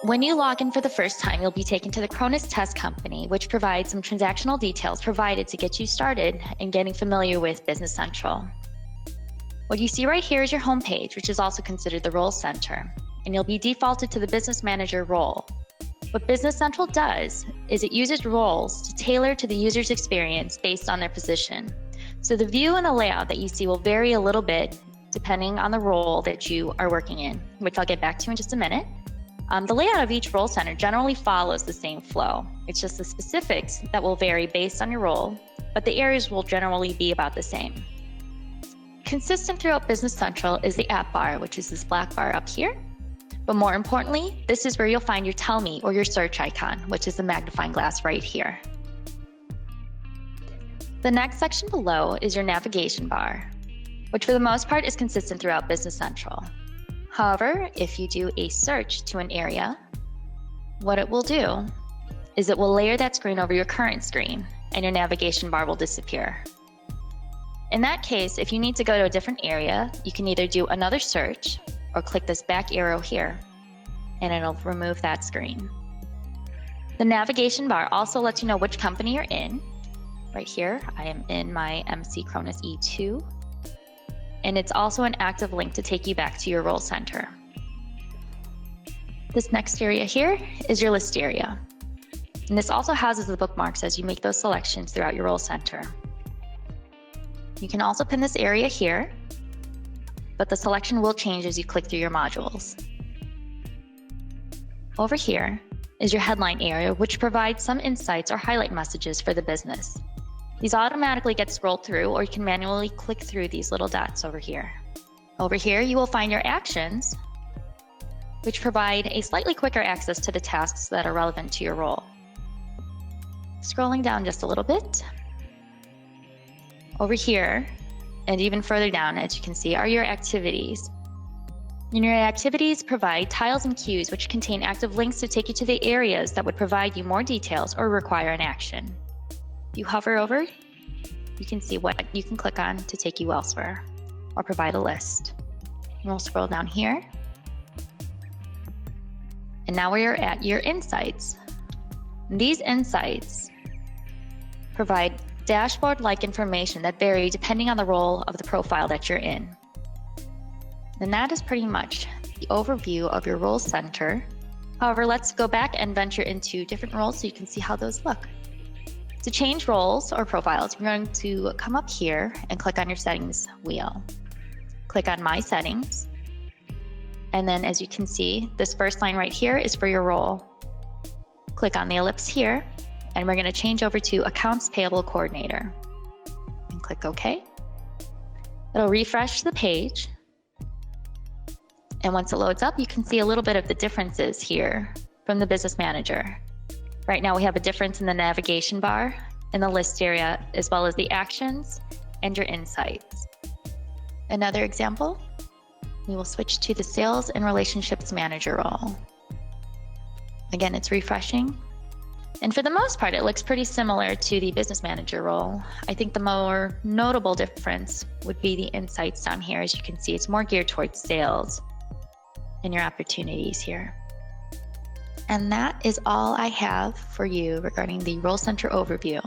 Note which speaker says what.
Speaker 1: When you log in for the first time, you'll be taken to the Cronus Test Company, which provides some transactional details provided to get you started in getting familiar with Business Central. What you see right here is your home page, which is also considered the role center, and you'll be defaulted to the Business Manager role. What Business Central does is it uses roles to tailor to the user's experience based on their position. So the view and the layout that you see will vary a little bit depending on the role that you are working in, which I'll get back to in just a minute. The layout of each role center generally follows the same flow. It's just the specifics that will vary based on your role, but the areas will generally be about the same. Consistent throughout Business Central is the app bar, which is this black bar up here. But more importantly, this is where you'll find your Tell Me or your search icon, which is the magnifying glass right here. The next section below is your navigation bar, which for the most part is consistent throughout Business Central. However, if you do a search to an area, what it will do is it will layer that screen over your current screen and your navigation bar will disappear. In that case, if you need to go to a different area, you can either do another search or click this back arrow here and it'll remove that screen. The navigation bar also lets you know which company you're in. Right here, I am in my MC Cronus E2. And it's also an active link to take you back to your role center. This next area here is your Listeria. And this also houses the bookmarks as you make those selections throughout your role center. You can also pin this area here, but the selection will change as you click through your modules. Over here is your headline area, which provides some insights or highlight messages for the business. These automatically get scrolled through, or you can manually click through these little dots over here. Over here, you will find your actions, which provide a slightly quicker access to the tasks that are relevant to your role. Scrolling down just a little bit. Over here, and even further down, as you can see, are your activities. And your activities provide tiles and cues, which contain active links to take you to the areas that would provide you more details or require an action. If you hover over, you can see what you can click on to take you elsewhere or provide a list. And we'll scroll down here. And now we're at your insights. And these insights provide dashboard-like information that vary depending on the role of the profile that you're in. And that is pretty much the overview of your role center. However, let's go back and venture into different roles so you can see how those look. To change roles or profiles, you're going to come up here and click on your settings wheel. Click on My Settings. And then as you can see, this first line right here is for your role. Click on the ellipse here, and we're going to change over to Accounts Payable Coordinator. And click OK. It'll refresh the page. And once it loads up, you can see a little bit of the differences here from the Business Manager. Right now we have a difference in the navigation bar, in the list area, as well as the actions and your insights. Another example, we will switch to the Sales and Relationships Manager role. Again, it's refreshing. And for the most part, it looks pretty similar to the Business Manager role. I think the more notable difference would be the insights down here. As you can see, it's more geared towards sales and your opportunities here. And that is all I have for you regarding the Role Center overview.